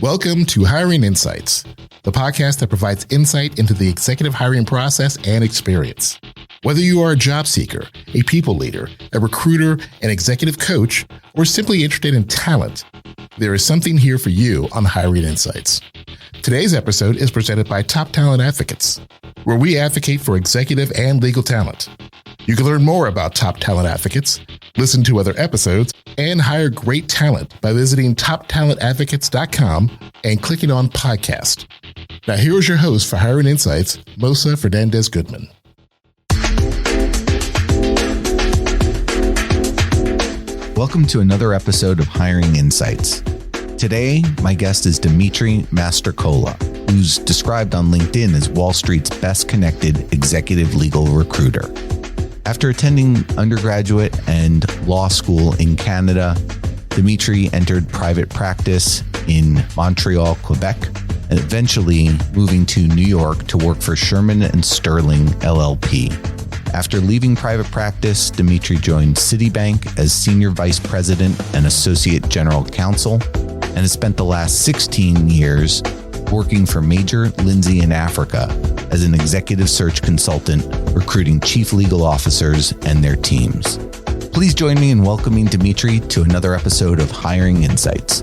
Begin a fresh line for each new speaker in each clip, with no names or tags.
Welcome to Hiring Insights, the podcast that provides insight into the executive hiring process and experience. Whether you are a job seeker, a people leader, a recruiter, an executive coach, or simply interested in talent, there is something here for you on Hiring Insights. Today's episode is presented by Top Talent Advocates, where we advocate for executive and legal talent. You can learn more about Top Talent Advocates, listen to other episodes, and hire great talent by visiting toptalentadvocates.com and clicking on podcast. Now here's your host for Hiring Insights, Mosa Fernandez-Goodman.
Welcome to another episode of Hiring Insights. Today, my guest is Dimitri Mastrocola, who's described on LinkedIn as Wall Street's best connected executive legal recruiter. After attending undergraduate and law school in Canada, Dimitri entered private practice in Montreal, Quebec, and eventually moving to New York to work for Sherman & Sterling, LLP. After leaving private practice, Dimitri joined Citibank as Senior Vice President and Associate General Counsel, and has spent the last 16 years working for Major Lindsey in Africa as an executive search consultant, recruiting chief legal officers and their teams. Please join me in welcoming Dimitri to another episode of Hiring Insights.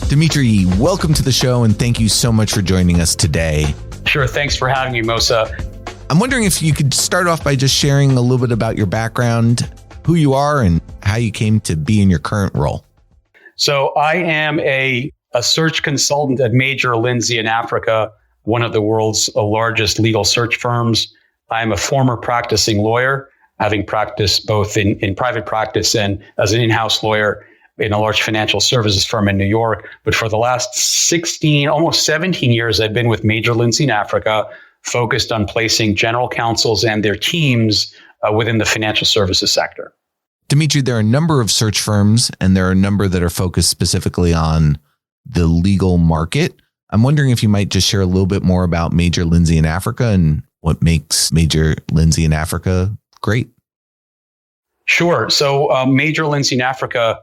Dimitri, welcome to the show, and thank you so much for joining us today.
Sure. Thanks for having me, Mosa.
I'm wondering if you could start off by just sharing a little bit about your background, who you are, and how you came to be in your current role.
So I am a search consultant at Major Lindsey in Africa, one of the world's largest legal search firms. I'm a former practicing lawyer, having practiced both in private practice and as an in-house lawyer in a large financial services firm in New York. But for the last 16, almost 17 years, I've been with Major Lindsey in Africa, focused on placing general counsels and their teams within the financial services sector.
Dimitri, there are a number of search firms, and there are a number that are focused specifically on the legal market. I'm wondering if you might just share a little bit more about Major Lindsey in Africa and what makes Major Lindsey in Africa great.
Sure. So Major Lindsey in Africa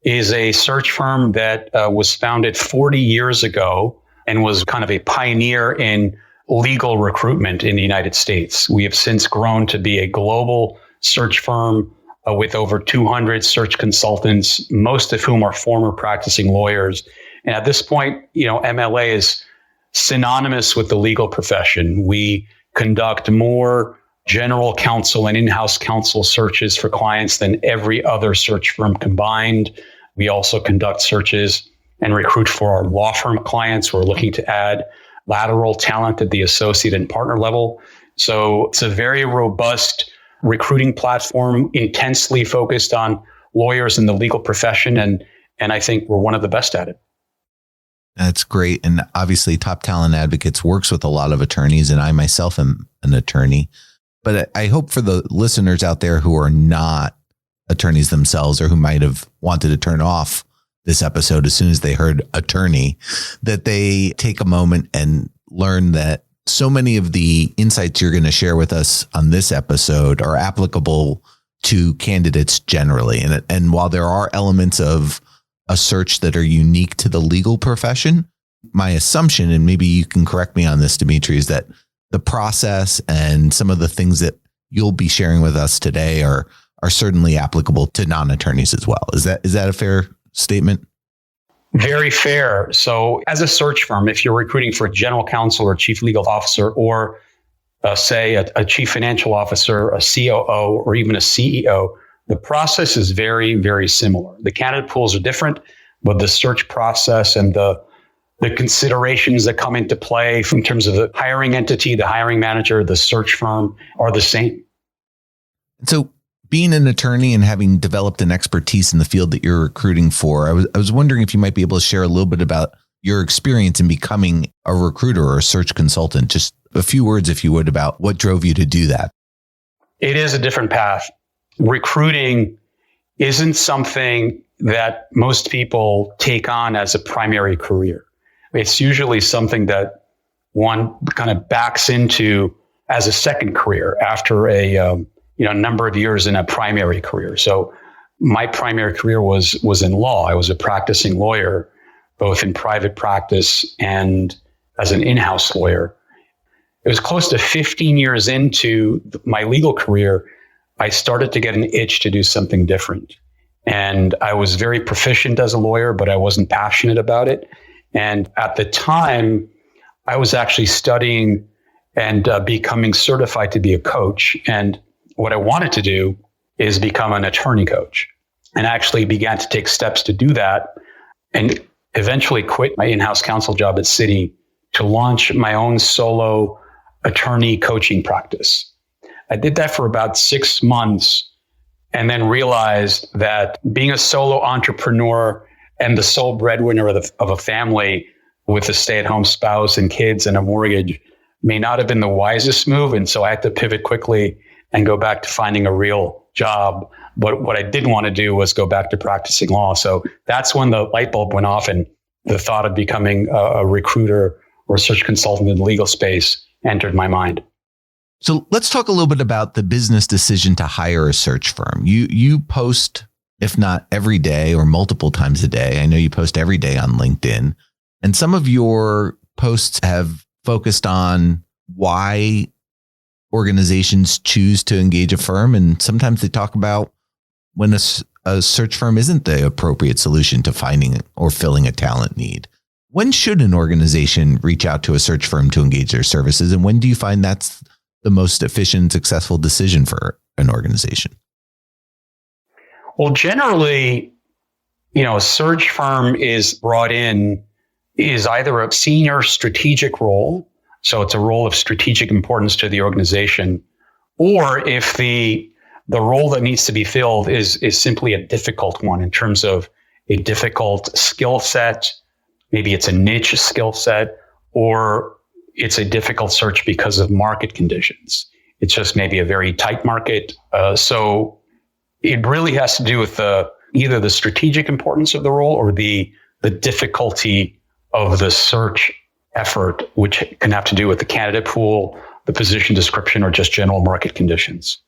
is a search firm that was founded 40 years ago and was kind of a pioneer in legal recruitment in the United States. We have since grown to be a global search firm with over 200 search consultants, most of whom are former practicing lawyers. And at this point, MLA is synonymous with the legal profession. We conduct more general counsel and in-house counsel searches for clients than every other search firm combined. We also conduct searches and recruit for our law firm clients who are looking to add lateral talent at the associate and partner level. So it's a very robust recruiting platform, intensely focused on lawyers in the legal profession. And I think we're one of the best at it.
That's great. And obviously Top Talent Advocates works with a lot of attorneys, and I myself am an attorney. But I hope for the listeners out there who are not attorneys themselves, or who might have wanted to turn off this episode as soon as they heard attorney, that they take a moment and learn that so many of the insights you're going to share with us on this episode are applicable to candidates generally. And while there are elements of a search that are unique to the legal profession, my assumption, and maybe you can correct me on this, Dimitri, is that the process and some of the things that you'll be sharing with us today are certainly applicable to non-attorneys as well. Is that a fair statement?
Very fair. So as a search firm, if you're recruiting for a general counsel or chief legal officer, or say a chief financial officer, a COO, or even a CEO, the process is very, very similar. The candidate pools are different, but the search process and the considerations that come into play in terms of the hiring entity, the hiring manager, the search firm are the same.
So being an attorney and having developed an expertise in the field that you're recruiting for, I was wondering if you might be able to share a little bit about your experience in becoming a recruiter or a search consultant. Just a few words, if you would, about what drove you to do that.
It is a different path. Recruiting isn't something that most people take on as a primary career. It's usually something that one kind of backs into as a second career after a number of years in a primary career. So my primary career was in law. I was a practicing lawyer, both in private practice and as an in-house lawyer. It was close to 15 years into my legal career, I started to get an itch to do something different. And I was very proficient as a lawyer, but I wasn't passionate about it. And at the time, I was actually studying and becoming certified to be a coach. And what I wanted to do is become an attorney coach. And I actually began to take steps to do that and eventually quit my in-house counsel job at Citi to launch my own solo attorney coaching practice. I did that for about 6 months and then realized that being a solo entrepreneur and the sole breadwinner of a family with a stay-at-home spouse and kids and a mortgage may not have been the wisest move. And so I had to pivot quickly and go back to finding a real job. But what I didn't want to do was go back to practicing law. So that's when the light bulb went off and the thought of becoming a recruiter or a search consultant in the legal space entered my mind.
So let's talk a little bit about the business decision to hire a search firm. You post, if not every day or multiple times a day. I know you post every day on LinkedIn, and some of your posts have focused on why organizations choose to engage a firm. And sometimes they talk about when a search firm isn't the appropriate solution to finding or filling a talent need. When should an organization reach out to a search firm to engage their services? And when do you find that's the most efficient, successful decision for an organization?
Well, generally, a search firm is brought in is either a senior strategic role, so it's a role of strategic importance to the organization, or if the role that needs to be filled is simply a difficult one in terms of a difficult skill set, maybe it's a niche skill set, or it's a difficult search because of market conditions. It's just maybe a very tight market. So it really has to do with either the strategic importance of the role or the difficulty of the search effort, which can have to do with the candidate pool, the position description, or just general market conditions.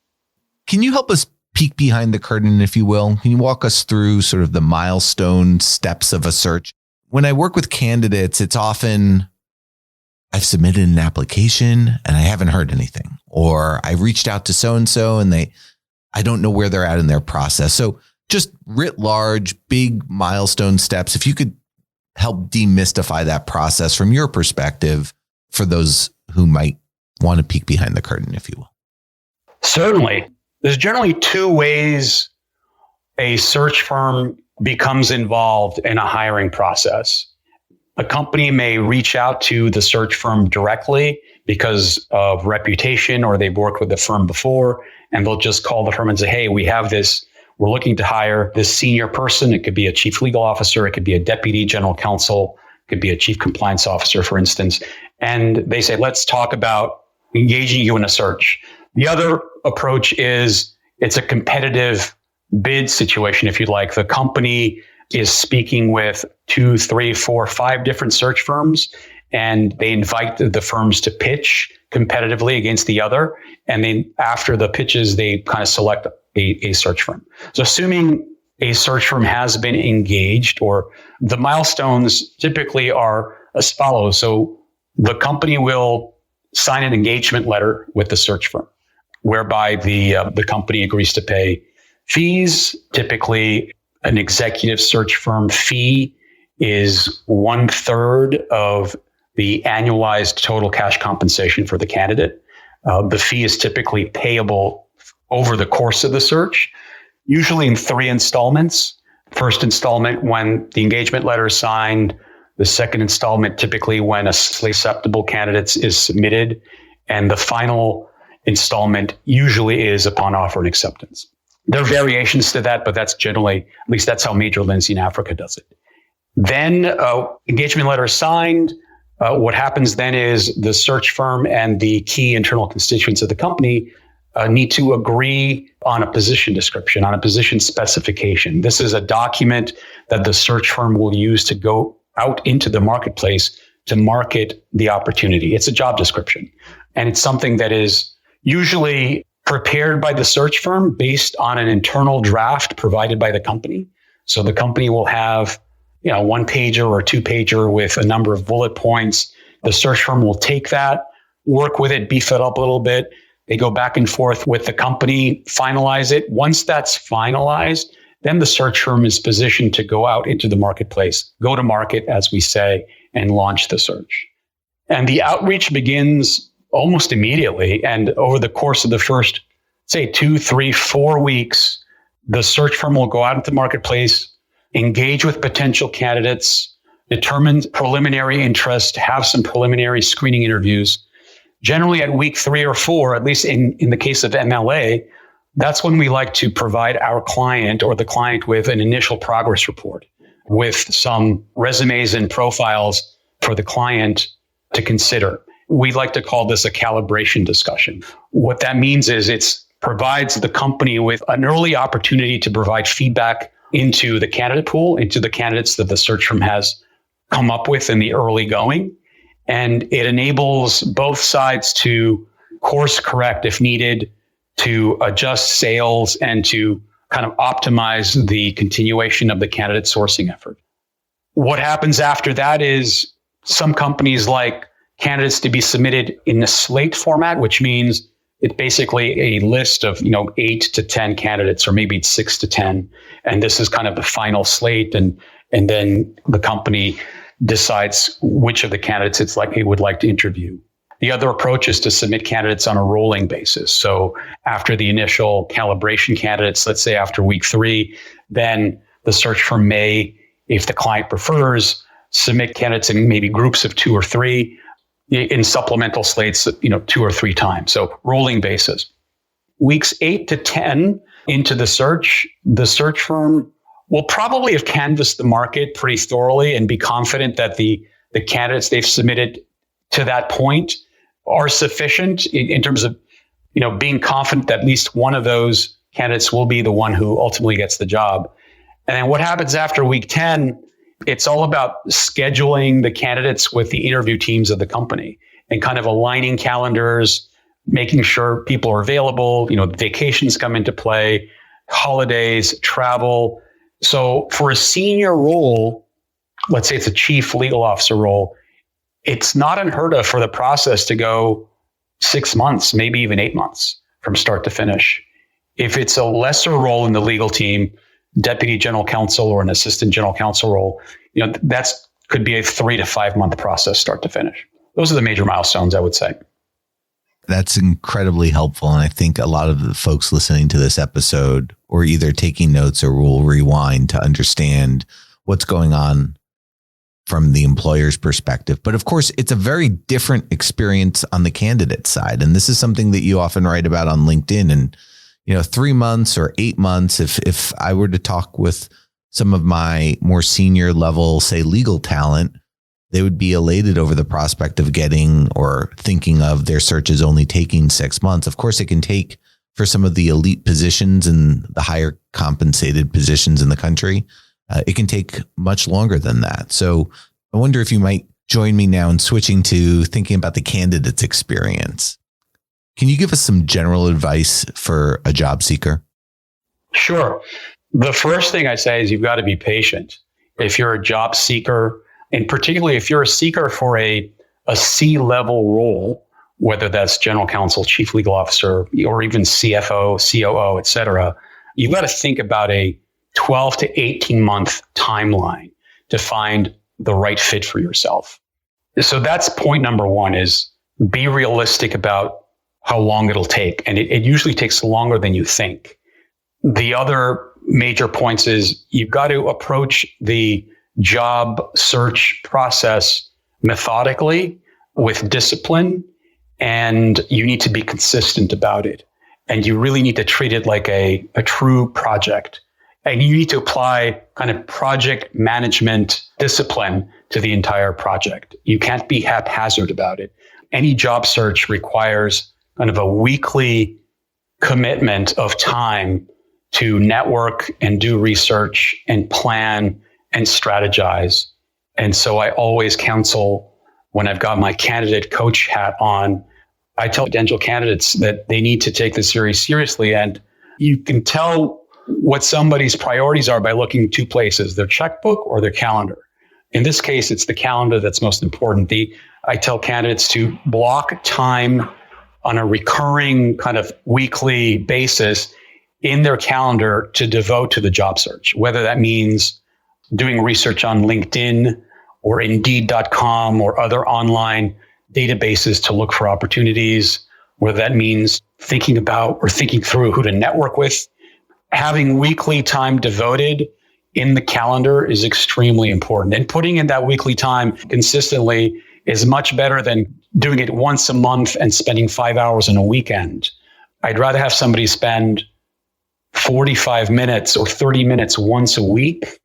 Can you help us peek behind the curtain, if you will? Can you walk us through sort of the milestone steps of a search? When I work with candidates, it's often, I've submitted an application and I haven't heard anything, or I reached out to so-and-so and I don't know where they're at in their process. So just writ large, big milestone steps. If you could help demystify that process from your perspective for those who might want to peek behind the curtain, if you will.
Certainly. There's generally two ways a search firm becomes involved in a hiring process. A company may reach out to the search firm directly because of reputation, or they've worked with the firm before, and they'll just call the firm and say, hey, we have this, we're looking to hire this senior person. It could be a chief legal officer. It could be a deputy general counsel. It could be a chief compliance officer, for instance. And they say, let's talk about engaging you in a search. The other approach is it's a competitive bid situation, if you'd like. The company is speaking with 2, 3, 4, 5 different search firms, and they invite the firms to pitch competitively against the other. And then after the pitches, they kind of select a search firm. So assuming a search firm has been engaged, or the milestones typically are as follows. So the company will sign an engagement letter with the search firm, whereby the company agrees to pay fees. Typically, an executive search firm fee is 1/3 of the annualized total cash compensation for the candidate. The fee is typically payable over the course of the search, usually in 3 installments. First installment when the engagement letter is signed, the second installment typically when a acceptable candidate is submitted, and the final installment usually is upon offer and acceptance. There are variations to that, but that's generally, at least that's how Major Lindsay in Africa does it. Then engagement letter is signed. What happens then is the search firm and the key internal constituents of the company need to agree on a position description, on a position specification. This is a document that the search firm will use to go out into the marketplace to market the opportunity. It's a job description. And it's something that is usually prepared by the search firm based on an internal draft provided by the company. So the company will have, one pager or two pager with a number of bullet points. The search firm will take that, work with it, beef it up a little bit. They go back and forth with the company, finalize it. Once that's finalized, then the search firm is positioned to go out into the marketplace, go to market, as we say, and launch the search. And the outreach begins almost immediately. And over the course of the first, say, 2, 3, 4 weeks, the search firm will go out into the marketplace, engage with potential candidates, determine preliminary interest, have some preliminary screening interviews. Generally at week 3 or 4, at least in the case of MLA, that's when we like to provide our client or the client with an initial progress report with some resumes and profiles for the client to consider. We like to call this a calibration discussion. What that means is it provides the company with an early opportunity to provide feedback into the candidate pool, into the candidates that the search firm has come up with in the early going. And it enables both sides to course correct if needed, to adjust sales and to kind of optimize the continuation of the candidate sourcing effort. What happens after that is some companies like candidates to be submitted in the slate format, which means it's basically a list of 8 to 10 candidates, or maybe it's 6 to 10. And this is kind of the final slate. And then the company decides which of the candidates it would like to interview. The other approach is to submit candidates on a rolling basis. So after the initial calibration candidates, let's say after week 3, then the search firm may, if the client prefers, submit candidates in maybe groups of 2 or 3 in supplemental slates, 2 or 3 times. So rolling basis. Weeks 8 to 10 into the search firm will probably have canvassed the market pretty thoroughly and be confident that the candidates they've submitted to that point are sufficient in terms of, being confident that at least one of those candidates will be the one who ultimately gets the job. And then what happens after week 10, it's all about scheduling the candidates with the interview teams of the company and kind of aligning calendars, making sure people are available, vacations come into play, holidays, travel. So for a senior role, let's say it's a chief legal officer role, it's not unheard of for the process to go 6 months, maybe even 8 months from start to finish. If it's a lesser role in the legal team, deputy general counsel or an assistant general counsel role, that's could be a 3 to 5 month process start to finish. Those are the major milestones, I would say.
That's incredibly helpful. And I think a lot of the folks listening to this episode or either taking notes or will rewind to understand what's going on from the employer's perspective. But of course, it's a very different experience on the candidate side. And this is something that you often write about on LinkedIn. And, 3 months or 8 months, if I were to talk with some of my more senior level, say legal talent, they would be elated over the prospect of getting or thinking of their searches only taking 6 months. Of course, it can take for some of the elite positions and the higher compensated positions in the country. It can take much longer than that. So I wonder if you might join me now in switching to thinking about the candidate's experience. Can you give us some general advice for a job seeker?
Sure. The first thing I say is you've got to be patient. If you're a job seeker, and particularly if you're a seeker for a C-level role, whether that's general counsel, chief legal officer, or even CFO, COO, et cetera, you've got to think about a 12 to 18 month timeline to find the right fit for yourself. So that's point number one, is be realistic about how long it'll take. And it usually takes longer than you think. The other major points is you've got to approach the job search process methodically with discipline, and you need to be consistent about it. And you really need to treat it like a true project. And you need to apply kind of project management discipline to the entire project. You can't be haphazard about it. Any job search requires kind of a weekly commitment of time to network and do research and plan and strategize. And so I always counsel, when I've got my candidate coach hat on, I tell potential candidates that they need to take this very seriously. And you can tell what somebody's priorities are by looking two places, their checkbook or their calendar. In this case, it's the calendar that's most important. I tell candidates to block time on a recurring kind of weekly basis in their calendar to devote to the job search, whether that means doing research on LinkedIn or Indeed.com or other online databases to look for opportunities, whether that means thinking about or thinking through who to network with. Having weekly time devoted in the calendar is extremely important. And putting in that weekly time consistently is much better than doing it once a month and spending 5 hours on a weekend. I'd rather have somebody spend 45 minutes or 30 minutes once a week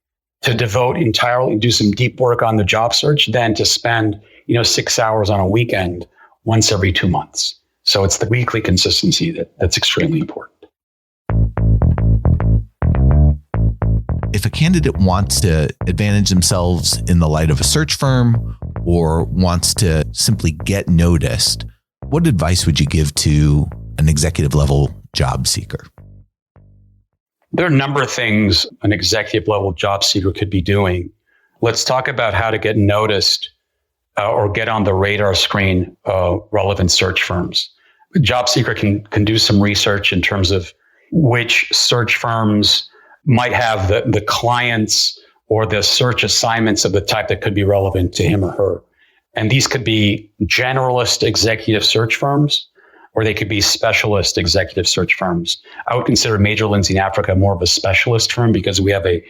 to devote entirely, do some deep work on the job search than to spend 6 hours on a weekend once every 2 months. So it's the weekly consistency that's extremely important.
If a candidate wants to advantage themselves in the light of a search firm or wants to simply get noticed, what advice would you give to an executive level job seeker?
There are a number of things an executive level job seeker could be doing. Let's talk about how to get noticed or get on the radar screen of relevant search firms. A job seeker can do some research in terms of which search firms might have the clients or the search assignments of the type that could be relevant to him or her. And these could be generalist executive search firms, or they could be specialist executive search firms. I would consider Major Lindsey in Africa more of a specialist firm because we have a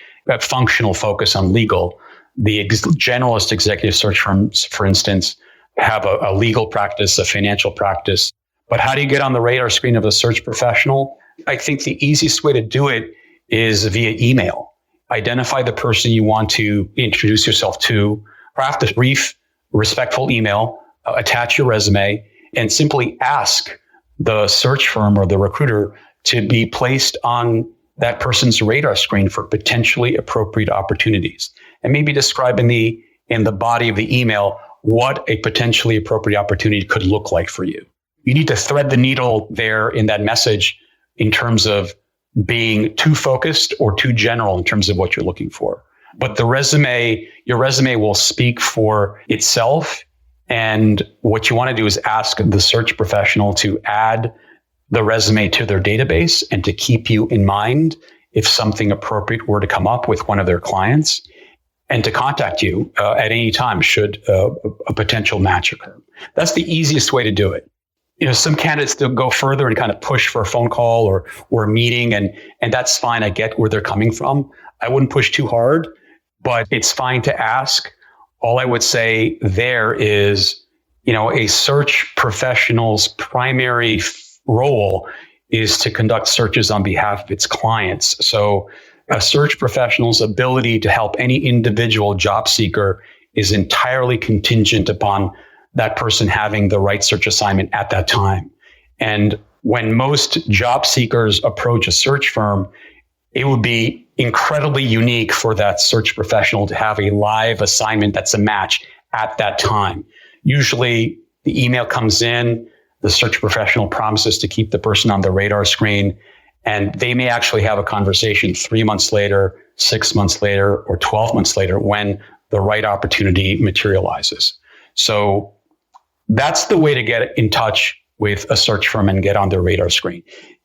functional focus on legal. The generalist executive search firms, for instance, have a legal practice, a financial practice. But how do you get on the radar screen of a search professional? I think the easiest way to do it is via email. Identify the person you want to introduce yourself to, craft a brief, respectful email, attach your resume, and simply ask the search firm or the recruiter to be placed on that person's radar screen for potentially appropriate opportunities. And maybe describe in the body of the email what a potentially appropriate opportunity could look like for you. You need to thread the needle there in that message in terms of being too focused or too general in terms of what you're looking for. But your resume will speak for itself. And what you want to do is ask the search professional to add the resume to their database and to keep you in mind if something appropriate were to come up with one of their clients, and to contact you at any time should a potential match occur. That's the easiest way to do it. Some candidates still go further and kind of push for a phone call or a meeting, and that's fine. I get where they're coming from. I wouldn't push too hard, but it's fine to ask. All I would say there is, a search professional's primary role is to conduct searches on behalf of its clients. So a search professional's ability to help any individual job seeker is entirely contingent upon that person having the right search assignment at that time. And when most job seekers approach a search firm, it would be incredibly unique for that search professional to have a live assignment that's a match at that time. Usually the email comes in, the search professional promises to keep the person on the radar screen, and they may actually have a conversation 3 months later, 6 months later, or 12 months later when the right opportunity materializes. So that's the way to get in touch with a search firm and get on their radar screen.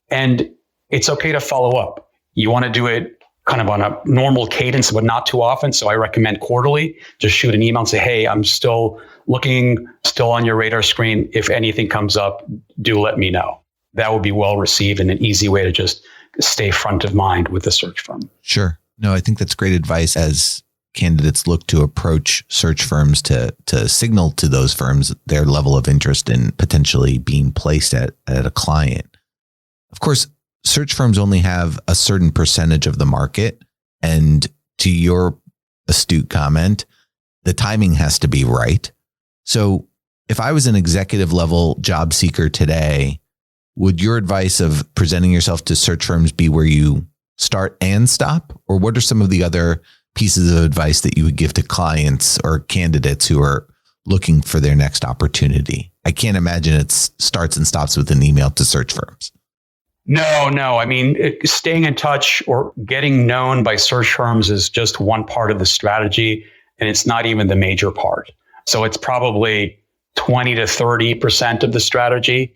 And it's okay to follow up. You want to do it kind of on a normal cadence, but not too often. So I recommend quarterly. Just shoot an email and say, hey, I'm still looking, still on your radar screen. If anything comes up, do let me know. That would be well received and an easy way to just stay front of mind with the search firm.
Sure. No, I think that's great advice as candidates look to approach search firms to signal to those firms their level of interest in potentially being placed at a client. Of course, search firms only have a certain percentage of the market. And to your astute comment, the timing has to be right. So if I was an executive level job seeker today, would your advice of presenting yourself to search firms be where you start and stop? Or what are some of the other pieces of advice that you would give to clients or candidates who are looking for their next opportunity? I can't imagine it starts and stops with an email to search firms.
No. I mean, staying in touch or getting known by search firms is just one part of the strategy, and it's not even the major part. So it's probably 20 to 30% of the strategy.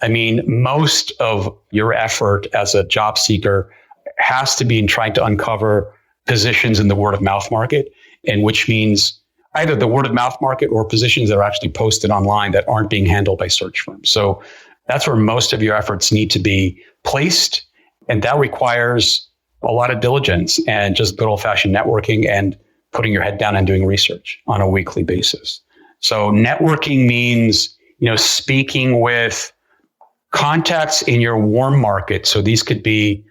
I mean, most of your effort as a job seeker has to be in trying to uncover positions in the word of mouth market, and which means either the word of mouth market or positions that are actually posted online that aren't being handled by search firms. So that's where most of your efforts need to be placed. And that requires a lot of diligence and just good old fashioned networking and putting your head down and doing research on a weekly basis. So networking means, speaking with contacts in your warm market. So these could be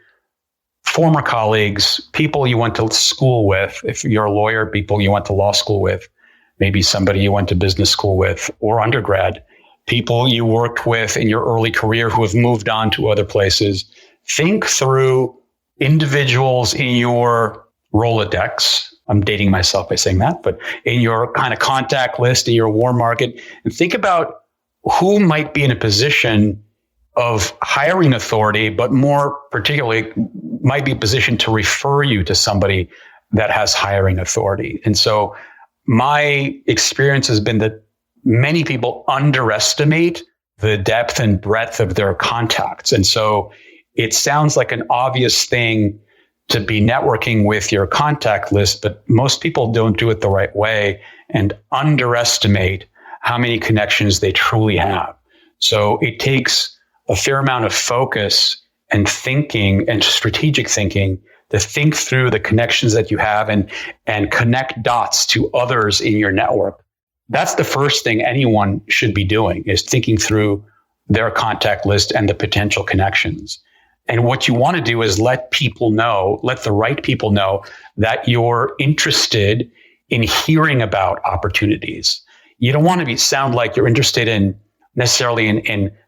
former colleagues, people you went to school with. If you're a lawyer, people you went to law school with, maybe somebody you went to business school with or undergrad, people you worked with in your early career who have moved on to other places. Think through individuals in your Rolodex. I'm dating myself by saying that, but in your kind of contact list, in your warm market, and think about who might be in a position of hiring authority, but more particularly might be positioned to refer you to somebody that has hiring authority. And so my experience has been that many people underestimate the depth and breadth of their contacts. And so it sounds like an obvious thing to be networking with your contact list, but most people don't do it the right way and underestimate how many connections they truly have. So it takes a fair amount of focus and thinking and strategic thinking to think through the connections that you have and connect dots to others in your network. That's the first thing anyone should be doing, is thinking through their contact list and the potential connections. And what you want to do is let the right people know that you're interested in hearing about opportunities. You don't want to sound like you're interested in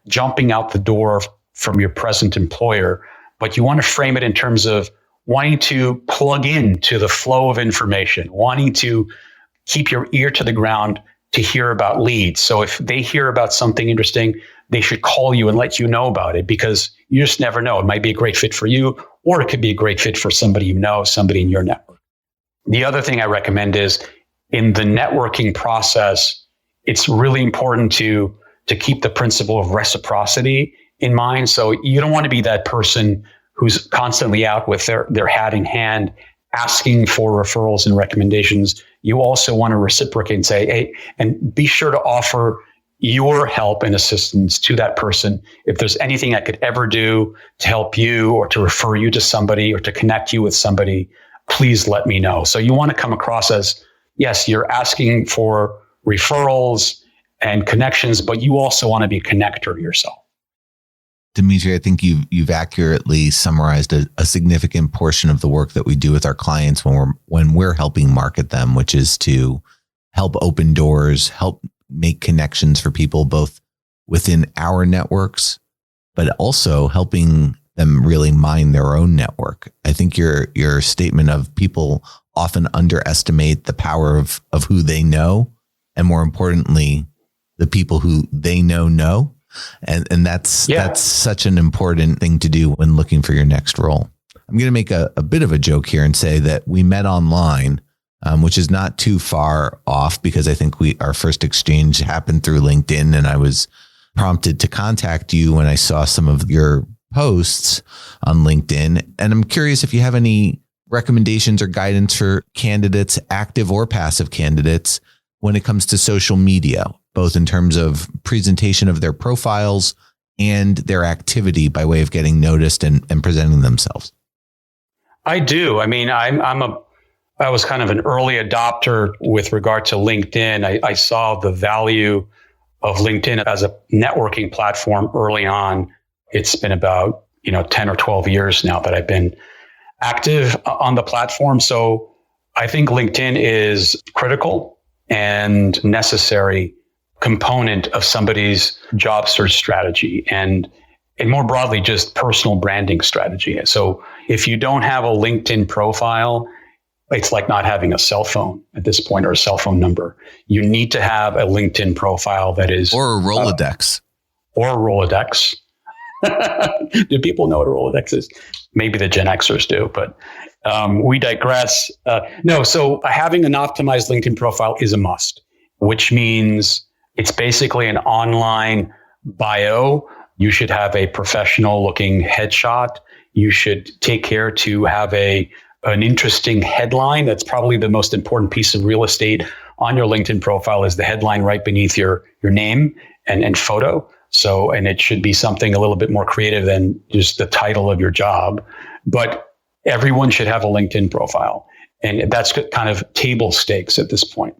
jumping out the door from your present employer, but you want to frame it in terms of wanting to plug in to the flow of information, wanting to keep your ear to the ground to hear about leads. So if they hear about something interesting, they should call you and let you know about it, because you just never know. It might be a great fit for you, or it could be a great fit for somebody you know, somebody in your network. The other thing I recommend is in the networking process, it's really important to keep the principle of reciprocity in mind. So you don't want to be that person who's constantly out with their hat in hand, asking for referrals and recommendations. You also want to reciprocate and say, hey, and be sure to offer your help and assistance to that person. If there's anything I could ever do to help you or to refer you to somebody or to connect you with somebody, please let me know. So you want to come across as, yes, you're asking for referrals and connections, but you also want to be a connector yourself.
Dimitri, I think you've accurately summarized a significant portion of the work that we do with our clients when we're helping market them, which is to help open doors, help make connections for people both within our networks, but also helping them really mine their own network. I think your statement of people often underestimate the power of who they know, and more importantly, the people who they know. And that's such an important thing to do when looking for your next role. I'm going to make a bit of a joke here and say that we met online, which is not too far off, because I think our first exchange happened through LinkedIn, and I was prompted to contact you when I saw some of your posts on LinkedIn. And I'm curious if you have any recommendations or guidance for candidates, active or passive candidates, when it comes to social media, both in terms of presentation of their profiles and their activity by way of getting noticed and presenting themselves.
I do. I mean, I was kind of an early adopter with regard to LinkedIn. I saw the value of LinkedIn as a networking platform early on. It's been about 10 or 12 years now that I've been active on the platform. So I think LinkedIn is critical and necessary component of somebody's job search strategy and more broadly, just personal branding strategy. So if you don't have a LinkedIn profile, it's like not having a cell phone at this point or a cell phone number. You need to have a LinkedIn profile that is...
Or a Rolodex.
Or a Rolodex. Do people know what a Rolodex is? Maybe the Gen Xers do, but we digress. So having an optimized LinkedIn profile is a must, which means it's basically an online bio. You should have a professional looking headshot. You should take care to have an interesting headline. That's probably the most important piece of real estate on your LinkedIn profile is the headline right beneath your name and photo. So, and it should be something a little bit more creative than just the title of your job. But everyone should have a LinkedIn profile. And that's kind of table stakes at this point.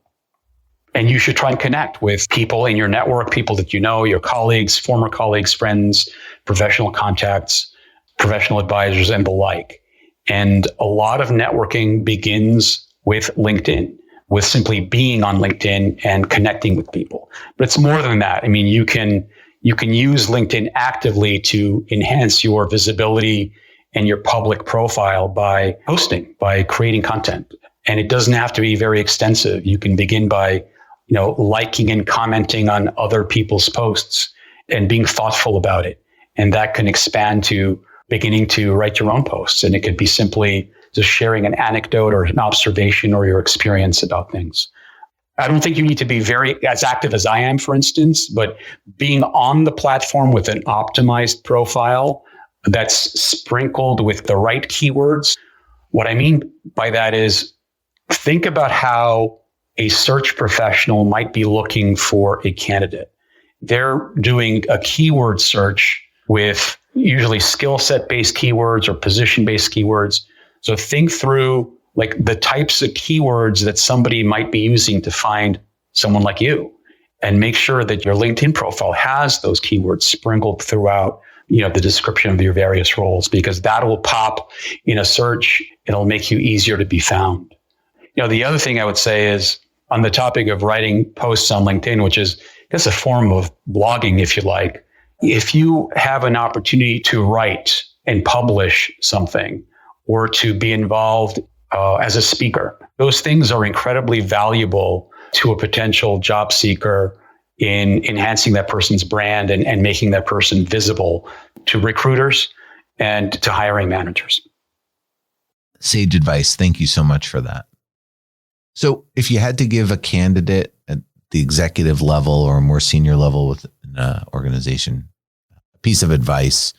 And you should try and connect with people in your network, people that you know, your colleagues, former colleagues, friends, professional contacts, professional advisors, and the like. And a lot of networking begins with LinkedIn, with simply being on LinkedIn and connecting with people. But it's more than that. I mean, you can use LinkedIn actively to enhance your visibility and your public profile by posting, by creating content. And it doesn't have to be very extensive. You can begin by, liking and commenting on other people's posts and being thoughtful about it. And that can expand to beginning to write your own posts. And it could be simply just sharing an anecdote or an observation or your experience about things. I don't think you need to be as active as I am, for instance, but being on the platform with an optimized profile that's sprinkled with the right keywords. What I mean by that is think about how a search professional might be looking for a candidate. They're doing a keyword search with usually skill set based keywords or position based keywords. So think through like the types of keywords that somebody might be using to find someone like you, and make sure that your LinkedIn profile has those keywords sprinkled throughout, the description of your various roles, because that will pop in a search. It'll make you easier to be found. The other thing I would say is on the topic of writing posts on LinkedIn, which is, I guess, a form of blogging, if you like. If you have an opportunity to write and publish something or to be involved as a speaker, those things are incredibly valuable to a potential job seeker in enhancing that person's brand and making that person visible to recruiters and to hiring managers.
Sage advice. Thank you so much for that. So if you had to give a candidate at the executive level or a more senior level within an organization a piece of advice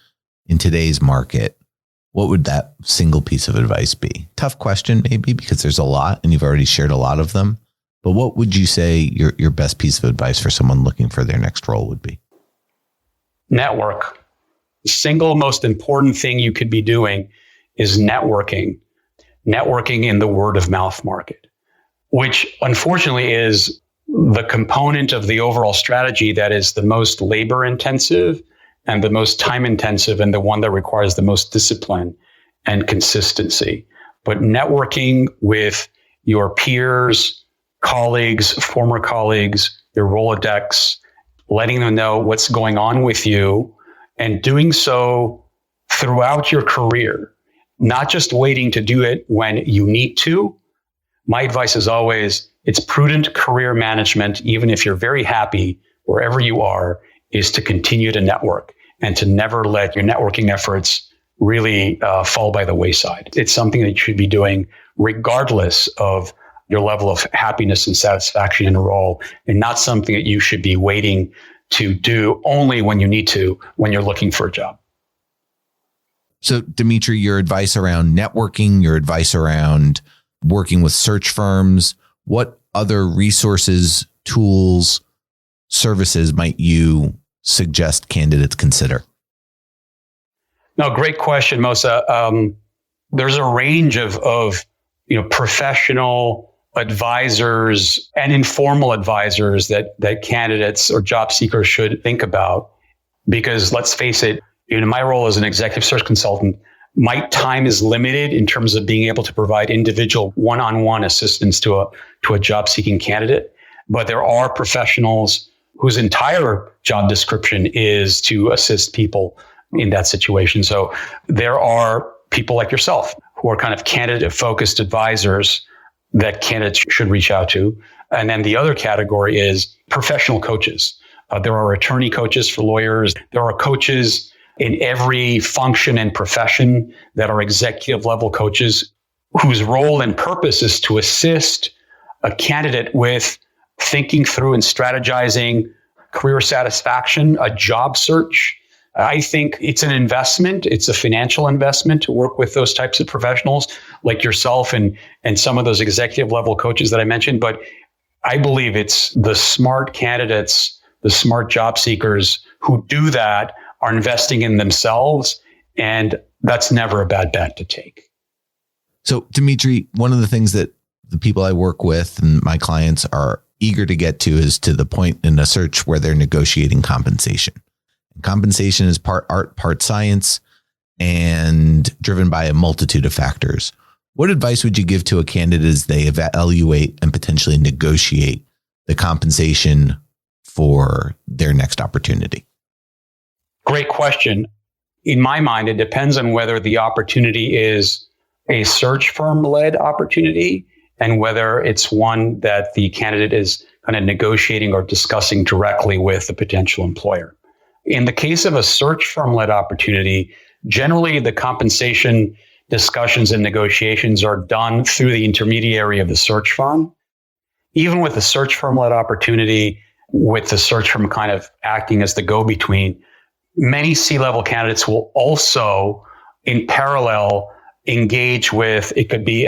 in today's market, what would that single piece of advice be? Tough question, maybe, because there's a lot and you've already shared a lot of them. But what would you say your best piece of advice for someone looking for their next role would be?
Network. The single most important thing you could be doing is networking in the word of mouth market, which unfortunately is the component of the overall strategy that is the most labor intensive and the most time intensive and the one that requires the most discipline and consistency. But networking with your peers, colleagues, former colleagues, your Rolodex, letting them know what's going on with you and doing so throughout your career, not just waiting to do it when you need to. My advice is always, it's prudent career management, even if you're very happy wherever you are, is to continue to network and to never let your networking efforts really fall by the wayside. It's something that you should be doing regardless of your level of happiness and satisfaction in a role, and not something that you should be waiting to do only when you need to, when you're looking for a job.
So, Dimitri, your advice around networking, your advice around working with search firms, what other resources, tools, services might you suggest candidates consider?
No, great question, Mosa. There's a range of professional advisors and informal advisors that candidates or job seekers should think about. Because let's face it, in my role as an executive search consultant, my time is limited in terms of being able to provide individual one-on-one assistance to a job-seeking candidate. But there are professionals whose entire job description is to assist people in that situation. So there are people like yourself who are kind of candidate-focused advisors that candidates should reach out to. And then the other category is professional coaches. There are attorney coaches for lawyers. There are coaches in every function and profession that are executive level coaches whose role and purpose is to assist a candidate with thinking through and strategizing career satisfaction, a job search. I think it's an investment. It's a financial investment to work with those types of professionals like yourself and some of those executive level coaches that I mentioned. But I believe it's the smart candidates, the smart job seekers who do that are investing in themselves. And that's never a bad bet to take.
So, Dimitri, one of the things that the people I work with and my clients are eager to get to is to the point in a search where they're negotiating compensation. Compensation is part art, part science, and driven by a multitude of factors. What advice would you give to a candidate as they evaluate and potentially negotiate the compensation for their next opportunity?
Great question. In my mind, it depends on whether the opportunity is a search firm-led opportunity and whether it's one that the candidate is kind of negotiating or discussing directly with the potential employer. In the case of a search firm-led opportunity, generally the compensation discussions and negotiations are done through the intermediary of the search firm. Even with the search firm-led opportunity, with the search firm kind of acting as the go-between, many C-level candidates will also, in parallel, engage with, it could be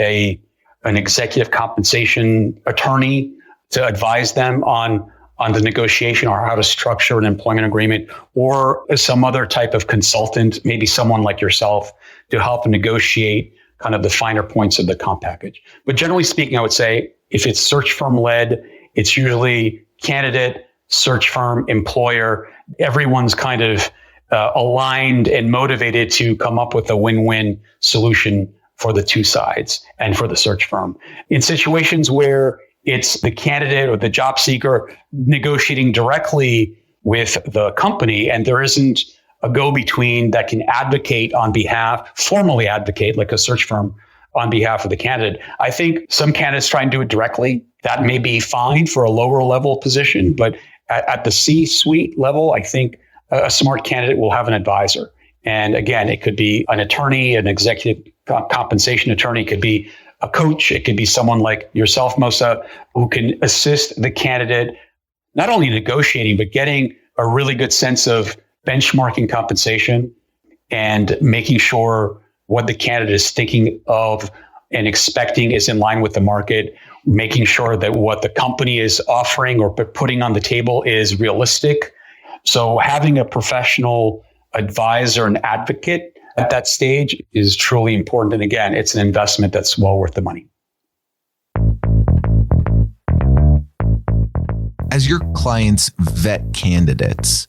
an executive compensation attorney to advise them on the negotiation or how to structure an employment agreement, or some other type of consultant, maybe someone like yourself, to help negotiate kind of the finer points of the comp package. But generally speaking, I would say if it's search firm led, it's usually candidate, search firm, employer. Everyone's kind of aligned and motivated to come up with a win-win solution for the two sides and for the search firm. In situations where it's the candidate or the job seeker negotiating directly with the company, and there isn't a go-between that can advocate on behalf, formally advocate like a search firm on behalf of the candidate. I think some candidates try and do it directly. That may be fine for a lower level position, but at the C-suite level, I think a smart candidate will have an advisor. And again, it could be an attorney, an executive compensation attorney, it could be a coach, it could be someone like yourself, Mosa, who can assist the candidate, not only negotiating, but getting a really good sense of benchmarking compensation and making sure what the candidate is thinking of and expecting is in line with the market, making sure that what the company is offering or putting on the table is realistic. So having a professional advisor and advocate at that stage is truly important. And again, it's an investment that's well worth the money.
As your clients vet candidates,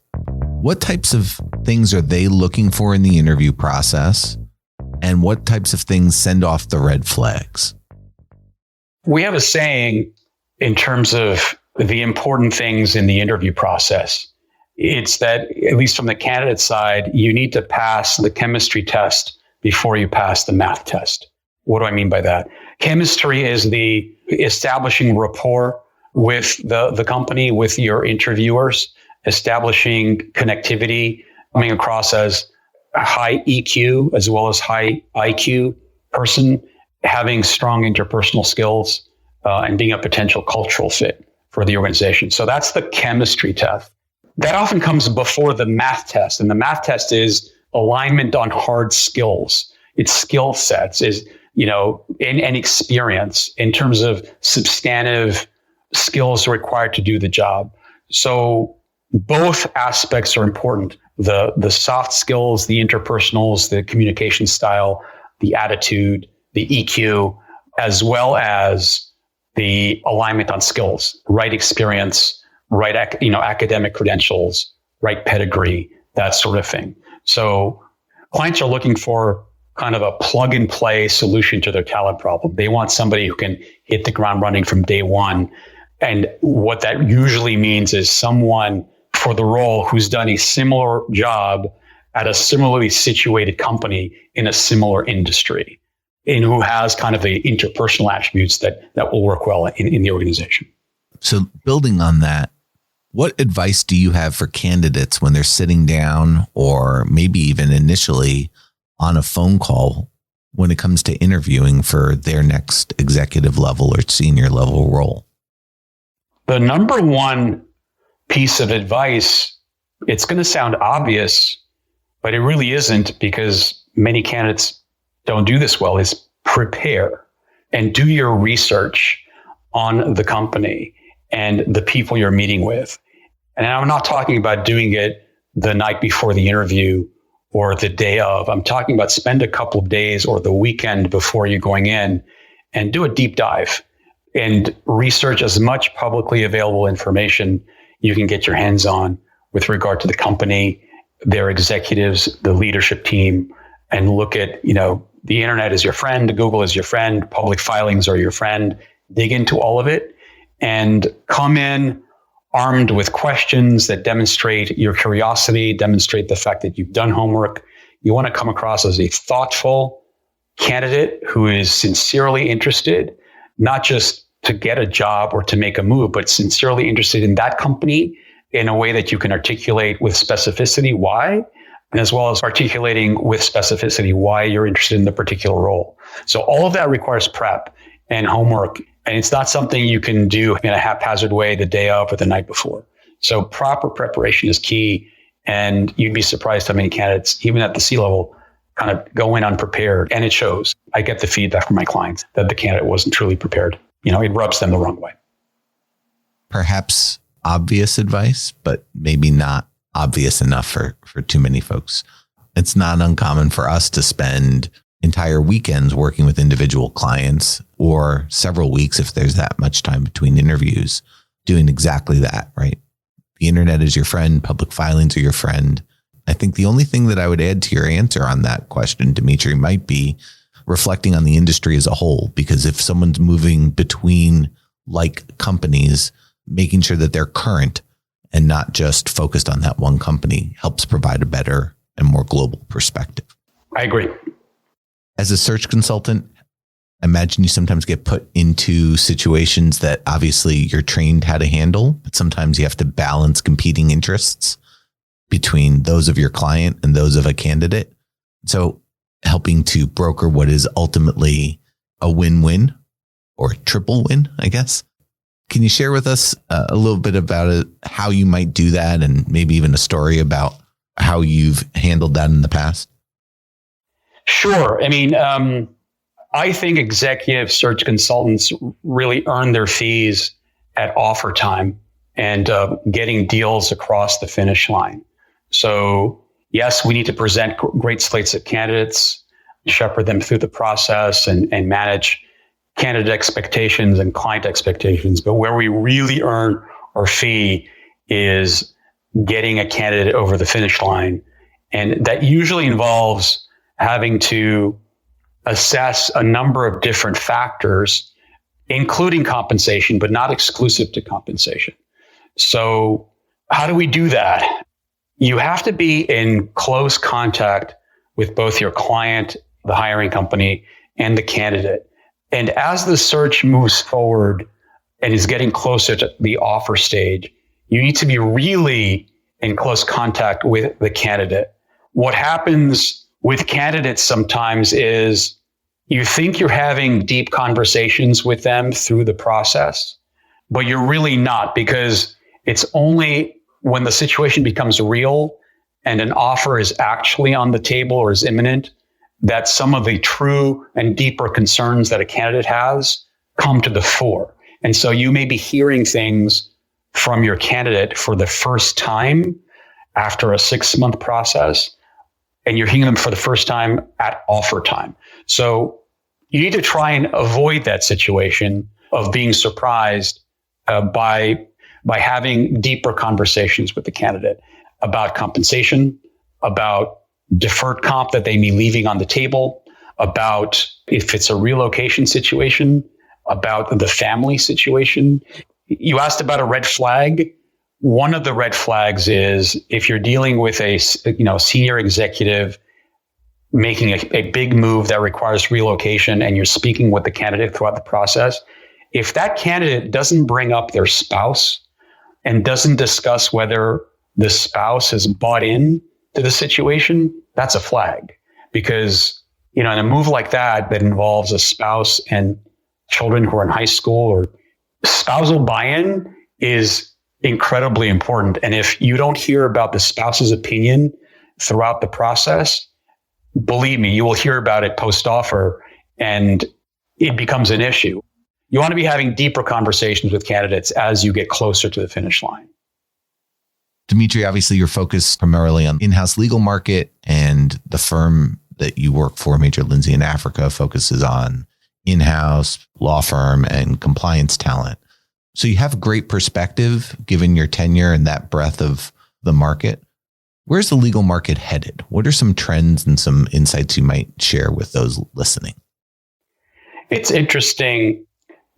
what types of things are they looking for in the interview process? And what types of things send off the red flags?
We have a saying in terms of the important things in the interview process. It's that, at least from the candidate side, you need to pass the chemistry test before you pass the math test. What do I mean by that? Chemistry is the establishing rapport with the company, with your interviewers, establishing connectivity, coming across as a high EQ as well as high IQ person, having strong interpersonal skills, and being a potential cultural fit for the organization. So that's the chemistry test. That often comes before the math test. And the math test is alignment on hard skills. It's skill sets, and experience in terms of substantive skills required to do the job. So both aspects are important. The soft skills, the interpersonals, the communication style, the attitude, the EQ, as well as the alignment on skills, right experience, right, academic credentials, right pedigree, that sort of thing. So clients are looking for kind of a plug and play solution to their talent problem. They want somebody who can hit the ground running from day one. And what that usually means is someone for the role who's done a similar job at a similarly situated company in a similar industry. and who has kind of the interpersonal attributes that will work well in the organization.
So building on that, what advice do you have for candidates when they're sitting down or maybe even initially on a phone call when it comes to interviewing for their next executive level or senior level role?
The number one piece of advice, it's going to sound obvious, but it really isn't, because many candidates don't do this well, is prepare and do your research on the company and the people you're meeting with. And I'm not talking about doing it the night before the interview or the day of. I'm talking about spend a couple of days or the weekend before you're going in and do a deep dive and research as much publicly available information you can get your hands on with regard to the company, their executives, the leadership team, and look at, the internet is your friend, Google is your friend, public filings are your friend. Dig into all of it and come in armed with questions that demonstrate your curiosity, demonstrate the fact that you've done homework. You want to come across as a thoughtful candidate who is sincerely interested, not just to get a job or to make a move, but sincerely interested in that company in a way that you can articulate with specificity why, and as well as articulating with specificity why you're interested in the particular role. So all of that requires prep and homework. And it's not something you can do in a haphazard way the day of or the night before. So proper preparation is key. And you'd be surprised how many candidates, even at the C-level, kind of go in unprepared. And it shows. I get the feedback from my clients that the candidate wasn't truly prepared. It rubs them the wrong way.
Perhaps obvious advice, but maybe not obvious enough for too many folks. It's not uncommon for us to spend entire weekends working with individual clients, or several weeks if there's that much time between interviews, doing exactly that, right? The internet is your friend, public filings are your friend. I think the only thing that I would add to your answer on that question, Dimitri, might be reflecting on the industry as a whole, because if someone's moving between like companies, making sure that they're current and not just focused on that one company helps provide a better and more global perspective.
I agree.
As a search consultant, I imagine you sometimes get put into situations that obviously you're trained how to handle, but sometimes you have to balance competing interests between those of your client and those of a candidate. So helping to broker what is ultimately a win-win or triple win, I guess. Can you share with us a little bit about it, how you might do that, and maybe even a story about how you've handled that in the past?
Sure. I think executive search consultants really earn their fees at offer time and getting deals across the finish line. So yes, we need to present great slates of candidates, shepherd them through the process and manage candidate expectations and client expectations. But where we really earn our fee is getting a candidate over the finish line. And that usually involves having to assess a number of different factors, including compensation, but not exclusive to compensation. So how do we do that? You have to be in close contact with both your client, the hiring company, and the candidate. And as the search moves forward and is getting closer to the offer stage, you need to be really in close contact with the candidate. What happens with candidates sometimes is you think you're having deep conversations with them through the process, but you're really not, because it's only when the situation becomes real and an offer is actually on the table or is imminent that some of the true and deeper concerns that a candidate has come to the fore. And so you may be hearing things from your candidate for the first time after a 6-month process, and you're hearing them for the first time at offer time. So you need to try and avoid that situation of being surprised by having deeper conversations with the candidate about compensation, about deferred comp that they may be leaving on the table, about if it's a relocation situation, about the family situation. You asked about a red flag. One of the red flags is if you're dealing with a senior executive, making a big move that requires relocation and you're speaking with the candidate throughout the process, if that candidate doesn't bring up their spouse and doesn't discuss whether the spouse has bought in to the situation, that's a flag. Because, in a move like that involves a spouse and children who are in high school, or spousal buy-in is incredibly important. And if you don't hear about the spouse's opinion throughout the process, believe me, you will hear about it post-offer and it becomes an issue. You want to be having deeper conversations with candidates as you get closer to the finish line.
Dimitri, obviously you're focused primarily on in-house legal market, and the firm that you work for, Major Lindsey in Africa, focuses on in-house law firm and compliance talent. So you have great perspective given your tenure and that breadth of the market. Where's the legal market headed? What are some trends and some insights you might share with those listening?
It's interesting.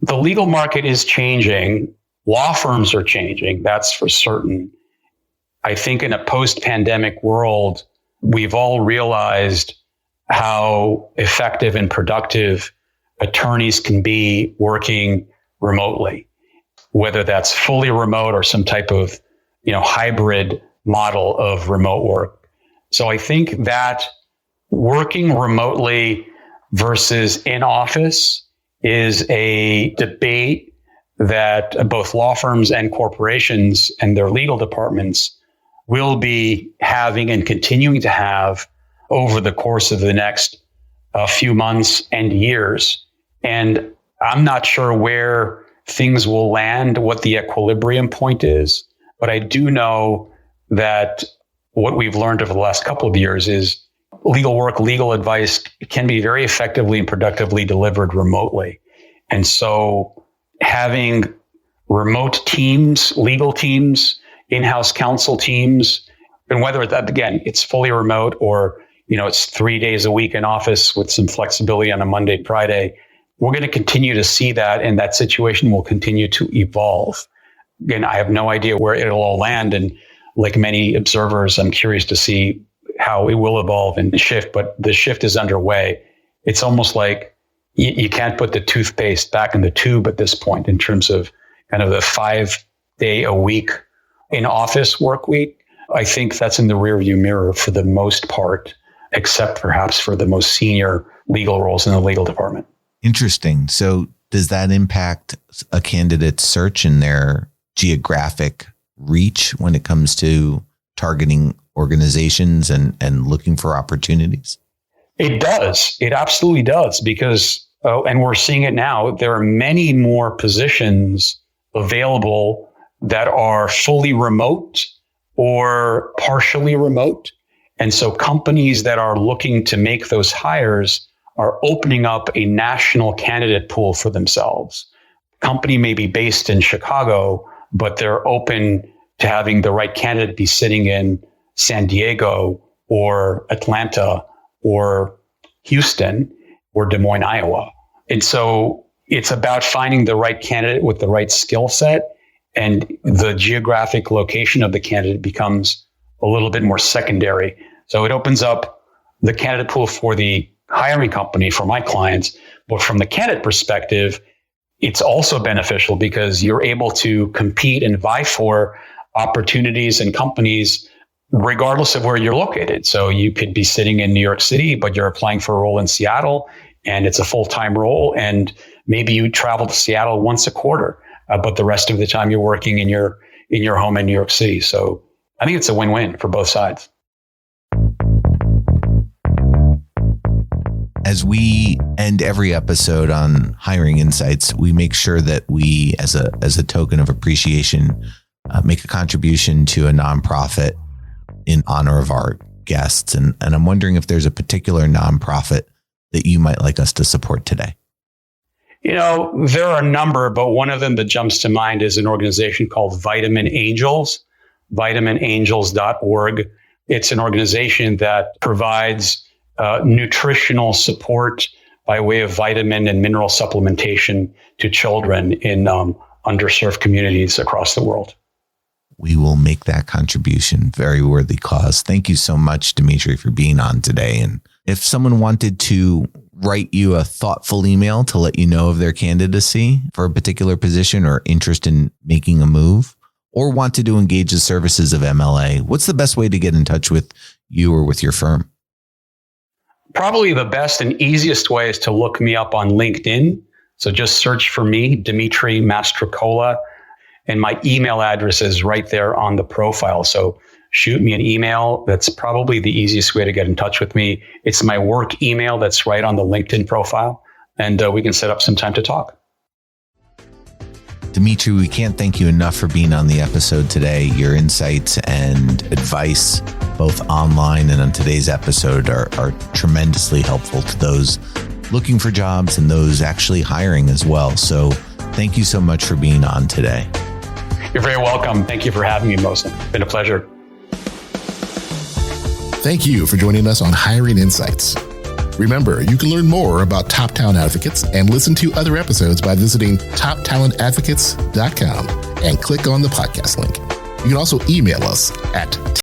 The legal market is changing. Law firms are changing. That's for certain. I think in a post-pandemic world, we've all realized how effective and productive attorneys can be working remotely, whether that's fully remote or some type of, hybrid model of remote work. So I think that working remotely versus in office is a debate that both law firms and corporations and their legal departments will be having and continuing to have over the course of the next few months and years. And I'm not sure where things will land, what the equilibrium point is, but I do know that what we've learned over the last couple of years is legal work, legal advice can be very effectively and productively delivered remotely. And so having remote teams, legal teams, in-house counsel teams, and whether that, again, it's fully remote or, it's 3 days a week in office with some flexibility on a Monday, Friday, we're going to continue to see that, and that situation will continue to evolve. Again, I have no idea where it'll all land. And like many observers, I'm curious to see how it will evolve and shift, but the shift is underway. It's almost like you can't put the toothpaste back in the tube at this point in terms of kind of the 5 day a week in office work week. I think that's in the rearview mirror for the most part, except perhaps for the most senior legal roles in the legal department.
Interesting. So does that impact a candidate's search and their geographic reach when it comes to targeting organizations and looking for opportunities?
It does. It absolutely does, because, and we're seeing it now, there are many more positions available that are fully remote or partially remote. And so companies that are looking to make those hires are opening up a national candidate pool for themselves. Company may be based in Chicago, but they're open to having the right candidate be sitting in San Diego or Atlanta or Houston or Des Moines, Iowa. And so it's about finding the right candidate with the right skill set, and the geographic location of the candidate becomes a little bit more secondary. So it opens up the candidate pool for the hiring company, for my clients. But from the candidate perspective, it's also beneficial because you're able to compete and vie for opportunities and companies regardless of where you're located. So you could be sitting in New York City, but you're applying for a role in Seattle and it's a full-time role. And maybe you travel to Seattle once a quarter, but the rest of the time you're working in your home in New York City. So I think it's a win-win for both sides.
As we end every episode on Hiring Insights, we make sure that we, as a token of appreciation, make a contribution to a nonprofit in honor of our guests. And I'm wondering if there's a particular nonprofit that you might like us to support today.
There are a number, but one of them that jumps to mind is an organization called Vitamin Angels, vitaminangels.org. It's an organization that provides nutritional support by way of vitamin and mineral supplementation to children in underserved communities across the world.
We will make that contribution. Very worthy cause. Thank you so much, Dimitri, for being on today and If someone wanted to write you a thoughtful email to let you know of their candidacy for a particular position or interest in making a move, or wanted to engage the services of MLA, what's the best way to get in touch with you or with your firm?
Probably the best and easiest way is to look me up on LinkedIn. So just search for me, Dimitri Mastrocola, and my email address is right there on the profile. So shoot me an email. That's probably the easiest way to get in touch with me. It's my work email that's right on the LinkedIn profile, and we can set up some time to talk.
Dimitri, we can't thank you enough for being on the episode today. Your insights and advice, both online and on today's episode, are tremendously helpful to those looking for jobs and those actually hiring as well. So thank you so much for being on today.
You're very welcome. Thank you for having me, Mohsen. It's been a pleasure.
Thank you for joining us on Hiring Insights. Remember, you can learn more about Top Talent Advocates and listen to other episodes by visiting toptalentadvocates.com and click on the podcast link. You can also email us at